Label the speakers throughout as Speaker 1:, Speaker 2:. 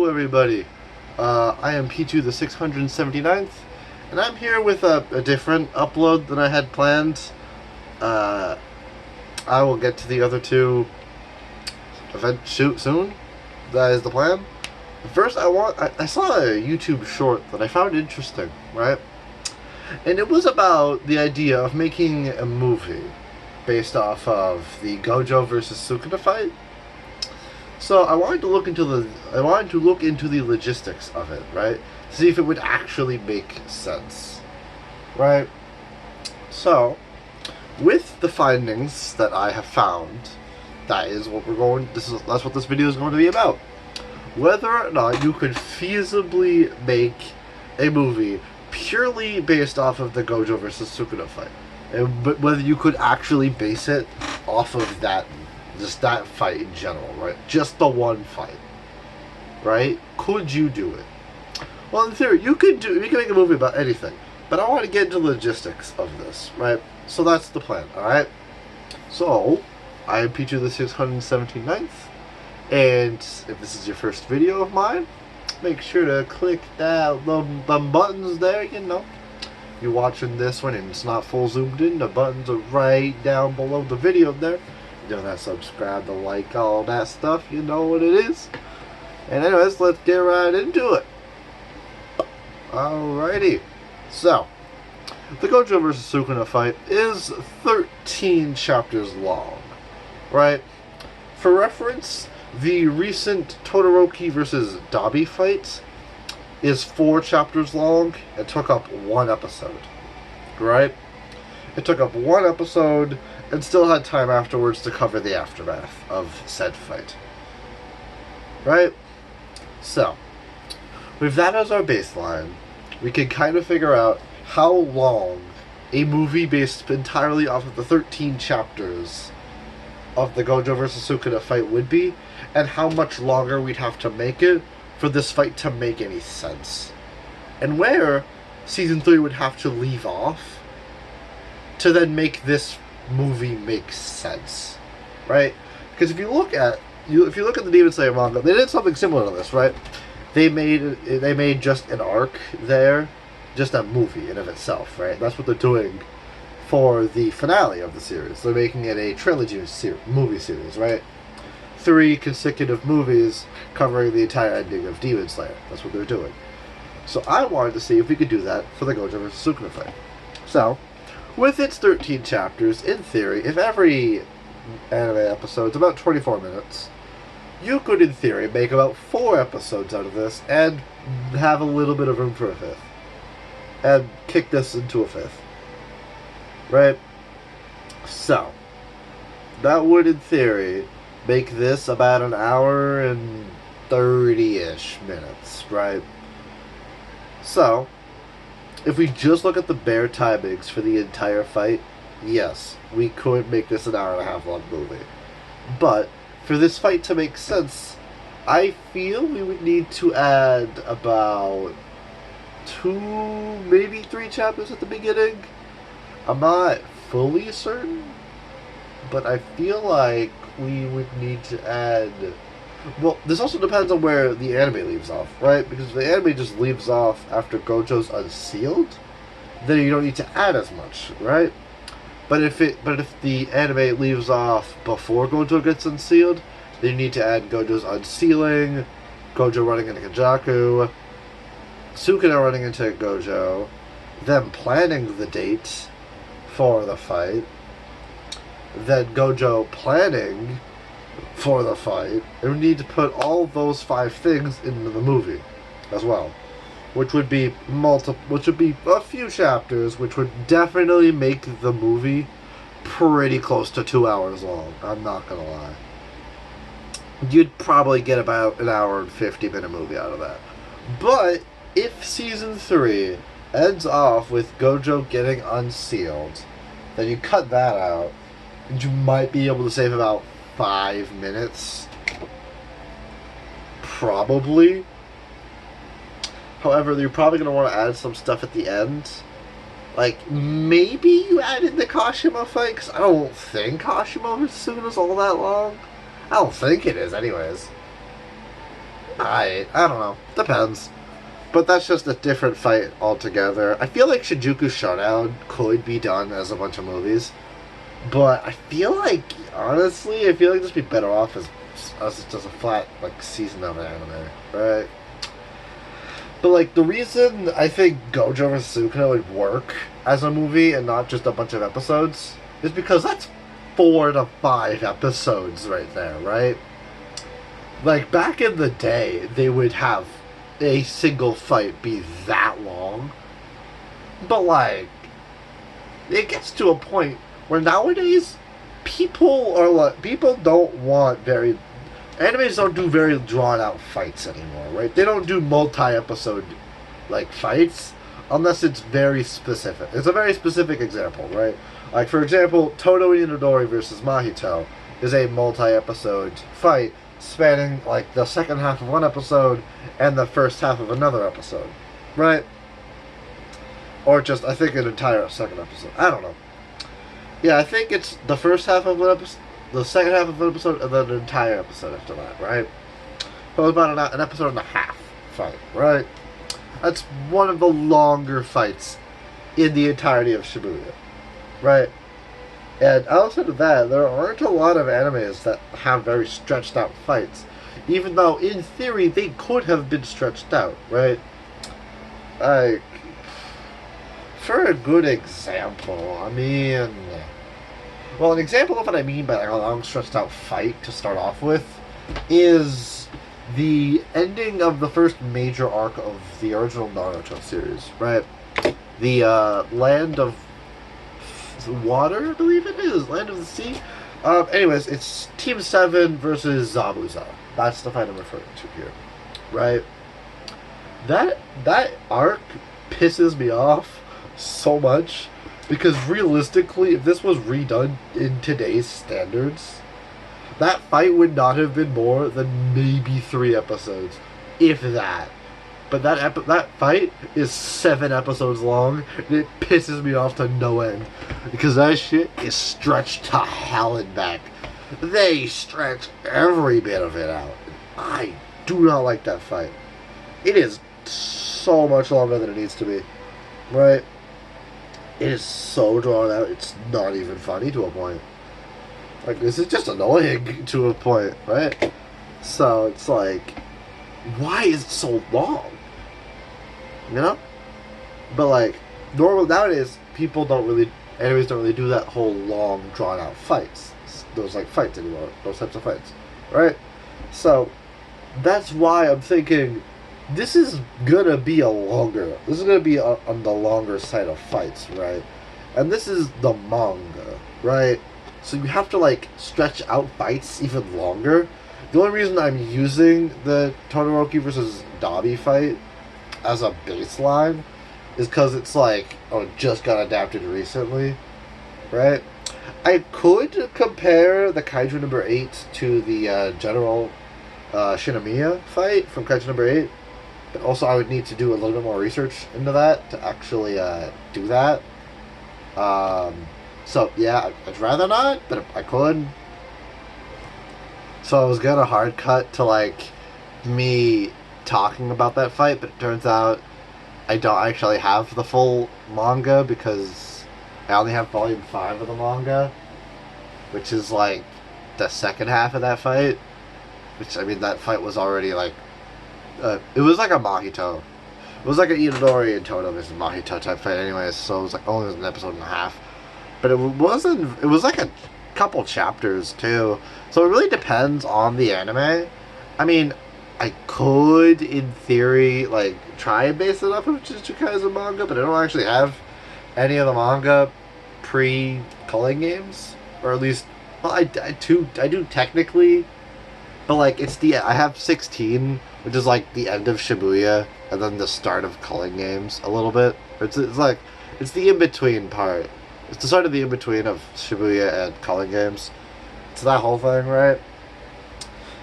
Speaker 1: Hello everybody, I am P2 the 679th, and I'm here with a different upload than I had planned. I will get to the other two soon. That is the plan. First, I saw a YouTube short that I found interesting, right? And it was about the idea of making a movie based off of the Gojo versus Sukuna fight. So I wanted to look into the logistics of it, right? See if it would actually make sense, right? So, with the findings that I have found, that's what this video is going to be about. Whether or not you could feasibly make a movie purely based off of the Gojo versus Sukuna fight, but whether you could actually base it off of that. Just that fight in general, right? Just the one fight, right? Could you do it? Well, in theory, you can make a movie about anything, but I want to get into the logistics of this, right? So that's the plan, all right? So, I am P2 the 679th, and if this is your first video of mine, make sure to click them buttons there, you know. If you're watching this one and it's not full zoomed in, the buttons are right down below the video there. You know, that subscribe, the like, all that stuff, you know what it is. And anyways, let's get right into it. Alrighty. So, the Gojo vs. Sukuna fight is 13 chapters long, right? For reference, the recent Todoroki vs. Dabi fight is 4 chapters long and took up 1 episode, right? It took up 1 episode and still had time afterwards to cover the aftermath of said fight. Right? So, with that as our baseline, we can kind of figure out how long a movie based entirely off of the 13 chapters of the Gojo vs. Sukuna fight would be, and how much longer we'd have to make it for this fight to make any sense. And where Season 3 would have to leave off to then make this movie makes sense, right? Because if you look at the Demon Slayer manga, they did something similar to this, right? They made just an arc there, just a movie in of itself, right? That's what they're doing for the finale of the series. They're making it a trilogy movie series, right? 3 consecutive movies covering the entire ending of Demon Slayer. That's what they're doing. So I wanted to see if we could do that for the Gojo vs. Sukuna fight. So, with its 13 chapters, in theory, if every anime episode is about 24 minutes, you could, in theory, make about 4 episodes out of this and have a little bit of room for a 5th. And kick this into a 5th. Right? So, that would, in theory, make this about an hour and 30-ish minutes, right? So, if we just look at the bare timings for the entire fight, yes, we could make this an hour-and-a-half long movie. But, for this fight to make sense, I feel we would need to add about 2, maybe 3 chapters at the beginning. I'm not fully certain, but I feel like we would need to add... Well, this also depends on where the anime leaves off, right? Because if the anime just leaves off after Gojo's unsealed, then you don't need to add as much, right? But if the anime leaves off before Gojo gets unsealed, then you need to add Gojo's unsealing, Gojo running into Kajaku, Sukuna running into Gojo, them planning the date for the fight, then Gojo planning for the fight, and we need to put all those 5 things into the movie as well, which would be a few chapters, which would definitely make the movie pretty close to 2 hours long. I'm not gonna lie. You'd probably get about an hour and 50-minute movie out of that. But if Season 3 ends off with Gojo getting unsealed, then you cut that out, and you might be able to save about 5 minutes. Probably. However, you're probably going to want to add some stuff at the end. Like, maybe you add in the Kashima fight, because I don't think Kashima vs. Sukuna's all that long. I don't think it is, anyways. I don't know. Depends. But that's just a different fight altogether. I feel like Shinjuku Showdown could be done as a bunch of movies. But I feel like, honestly, this would be better off as just a flat, like, season of an anime, right? But, like, the reason I think Gojo vs. Sukuna would work as a movie and not just a bunch of episodes is because that's 4 to 5 episodes right there, right? Like, back in the day, they would have a single fight be that long. But, like, it gets to a point where nowadays, people don't want animes don't do very drawn out fights anymore, right? They don't do multi-episode, like, fights unless it's very specific. It's a very specific example, right? Like, for example, Todo Inadori versus Mahito is a multi-episode fight spanning, like, the second half of one episode and the first half of another episode, right? Or just, I think, an entire second episode. I don't know. Yeah, I think it's the first half of an episode, the second half of an episode, and then an entire episode after that, right? So it's about an episode and a half fight, right? That's one of the longer fights in the entirety of Shibuya, right? And outside of that, there aren't a lot of animes that have very stretched out fights, even though, in theory, they could have been stretched out, right? Like, for a good example, I mean... Well, an example of what I mean by like, a long stretched out fight to start off with is the ending of the first major arc of the original Naruto series, right? The Land of Water, I believe it is. Land of the Sea. Anyways, it's Team 7 versus Zabuza. That's the fight I'm referring to here, right? That arc pisses me off so much because realistically, if this was redone in today's standards, that fight would not have been more than maybe 3 episodes, if that. But that fight is 7 episodes long, and it pisses me off to no end because that shit is stretched to hell and back. They stretch every bit of it out. I do not like that fight. It is so much longer than it needs to be, right? It is so drawn out, it's not even funny to a point. Like, this is just annoying to a point, right? So, it's like, why is it so long? You know? But, like, nowadays, animes don't really do that whole long, drawn out fights. Those, like, fights anymore. Those types of fights. Right? So, that's why I'm thinking... This is gonna be on the longer side of fights, right? And this is the manga, right? So you have to, like, stretch out fights even longer. The only reason I'm using the Todoroki versus Dabi fight as a baseline is because it's, like, just got adapted recently, right? I could compare the Kaiju number 8 to the General Shinomiya fight from Kaiju number 8. But also, I would need to do a little bit more research into that to actually do that. So, yeah, I'd rather not, but I could. So I was gonna hard cut to, like, me talking about that fight, but it turns out I don't actually have the full manga because I only have volume 5 of the manga, which is, like, the second half of that fight. Which, I mean, that fight was already, like, it was like a Mahito. It was like an Itadori and Todo versus Mahito type fight anyways, so it was like only an episode and a half. But it was like a couple chapters too. So it really depends on the anime. I mean, I could, in theory, like, try and base it off of Jujutsu Kaisen manga, but I don't actually have any of the manga pre-Culling Games. Or at least, well, I do technically, but, like, I have 16, which is, like, the end of Shibuya, and then the start of Culling Games, a little bit. It's like, it's the in-between part. It's the start of the in-between of Shibuya and Culling Games. It's that whole thing, right?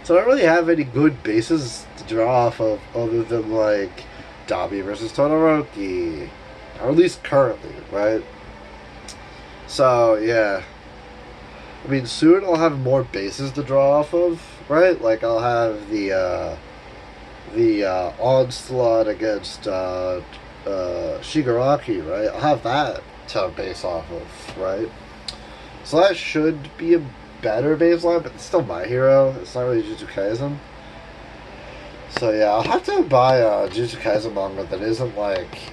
Speaker 1: So I don't really have any good bases to draw off of, other than, like, Dabi versus Todoroki. Or at least currently, right? So, yeah. I mean, soon I'll have more bases to draw off of, right? Like, I'll have the the onslaught against Shigaraki, right? I'll have that to base off of, right? So that should be a better baseline, but it's still My Hero. It's not really Jujutsu Kaisen. So yeah, I'll have to buy a Jujutsu Kaisen manga that isn't like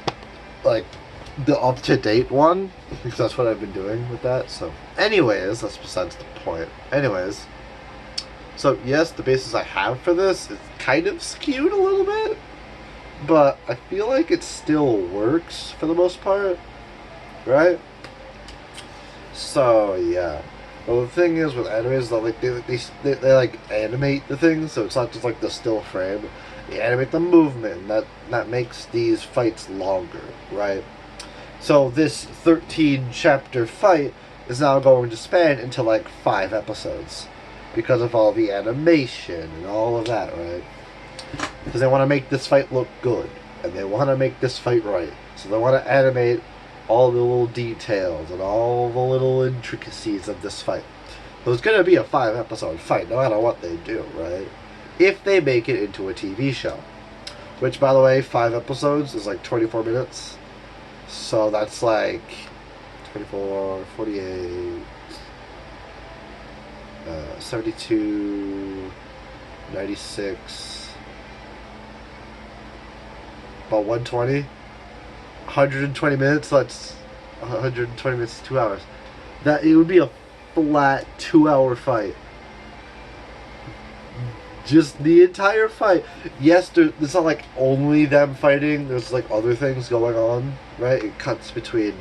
Speaker 1: the up to date one, because that's what I've been doing with that. So, anyways, that's besides the point. Anyways, so yes, the basis I have for this is kind of skewed a little bit, but I feel like it still works for the most part, right? So yeah. Well, the thing is with anime is that like they like animate the things, so it's not just like the still frame. They animate the movement, and that makes these fights longer, right? So this 13 chapter fight is now going to span into like 5 episodes because of all the animation and all of that, right? Because they want to make this fight look good, and they want to make this fight right. So they want to animate all the little details and all the little intricacies of this fight. So it's going to be a 5 episode fight no matter what they do, right? If they make it into a TV show. Which, by the way, 5 episodes is like 24 minutes. So that's like 24, 48, 72, 96, about 120. 120 minutes, that's 120 minutes, 2 hours. That it would be a flat 2-hour fight. Just the entire fight. Yes, it's not like only them fighting. There's like other things going on, right? It cuts between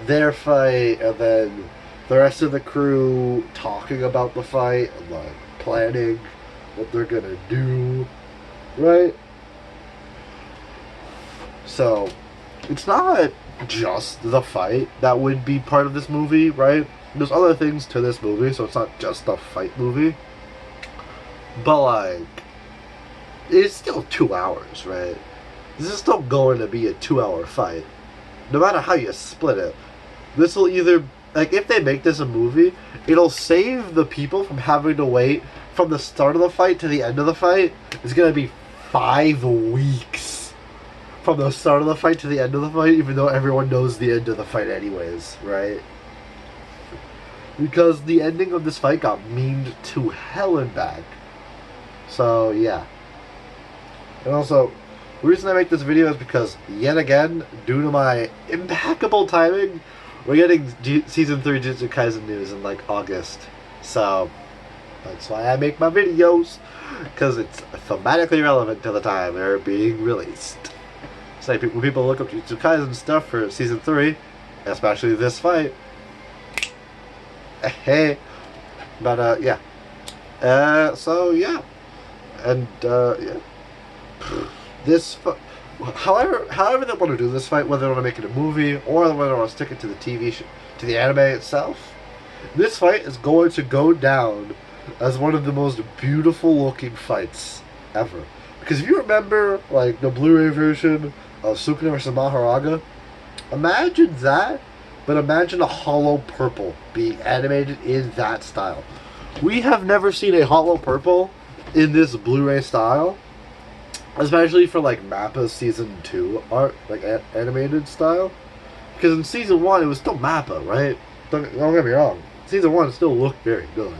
Speaker 1: their fight and then the rest of the crew talking about the fight and like planning what they're gonna do, right? So it's not just the fight that would be part of this movie, right? There's other things to this movie, so it's not just a fight movie. But, like, it's still 2 hours, right? This is still going to be a 2-hour fight. No matter how you split it. This will either, like, if they make this a movie, it'll save the people from having to wait from the start of the fight to the end of the fight. It's going to be 5 weeks from the start of the fight to the end of the fight, even though everyone knows the end of the fight anyways, right? Because the ending of this fight got memed to hell and back. So, yeah. And also, the reason I make this video is because, yet again, due to my impeccable timing, we're getting Season 3 Jujutsu Kaisen news in, like, August. So, that's why I make my videos. Because it's thematically relevant to the time they're being released. So, like, when people look up Jujutsu Kaisen stuff for Season 3, especially this fight, hey. But, yeah. So, yeah. And, yeah. This, however they want to do this fight, whether they want to make it a movie or whether they want to stick it to the TV show, to the anime itself, this fight is going to go down as one of the most beautiful looking fights ever. Because if you remember, like, the Blu-ray version of Sukuna vs. Maharaga, imagine that, but imagine a hollow purple being animated in that style. We have never seen a hollow purple in this Blu-ray style, especially for like Mappa's Season 2 art, like animated style. Because in Season 1 it was still Mappa, right? Don't get me wrong. Season 1 still looked very good.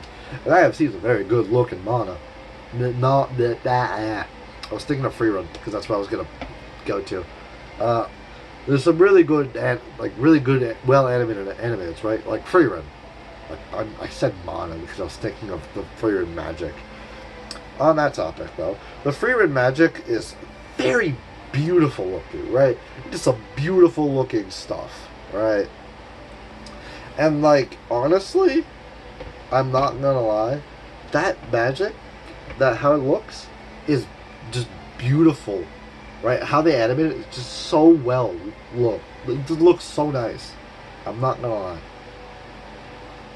Speaker 1: And I have seen some very good looking mana. Not that I was thinking of Free Run, because that's what I was going to go to. There's some really good, really good, well animated animes, right? Like Free Run. Like, I said mana because I was thinking of the Free Run magic. On that topic, though, the Freeman magic is very beautiful looking, right? Just some beautiful looking stuff, right? And, like, honestly, I'm not gonna lie, that magic, that how it looks, is just beautiful, right? How they animate it is just so well look. It just looks so nice. I'm not gonna lie.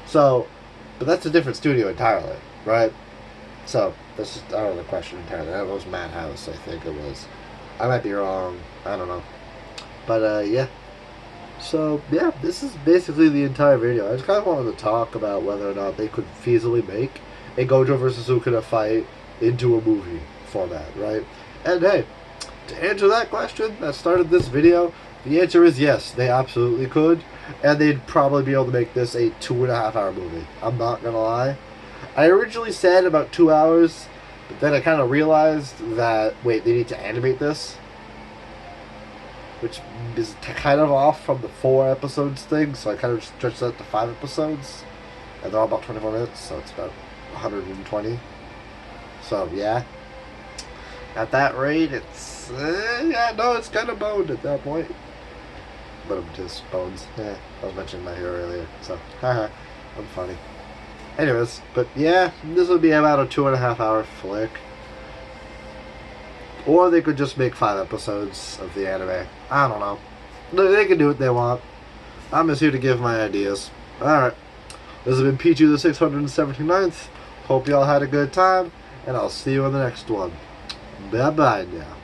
Speaker 1: So, but that's a different studio entirely, right? So, that's just out of the question entirely. That was Madhouse, I think it was. I might be wrong. I don't know. But, yeah. So, yeah, this is basically the entire video. I just kind of wanted to talk about whether or not they could feasibly make a Gojo vs. Sukuna fight into a movie format, right? And hey, to answer that question that started this video, the answer is yes, they absolutely could. And they'd probably be able to make this a 2.5 hour movie. I'm not gonna lie. I originally said about 2 hours, but then I kind of realized that, wait, they need to animate this? Which is kind of off from the 4 episodes thing, so I kind of stretched that to 5 episodes. And they're all about 24 minutes, so it's about 120. So, yeah. At that rate, it's... yeah, no, it's kind of boned at that point. But I'm just bones. Yeah, I was mentioning my hero earlier, so, haha, I'm funny. Anyways, but yeah, this would be about a 2.5 hour flick. Or they could just make 5 episodes of the anime. I don't know. They can do what they want. I'm just here to give my ideas. Alright. This has been Pichu the 679th. Hope y'all had a good time. And I'll see you in the next one. Bye-bye now.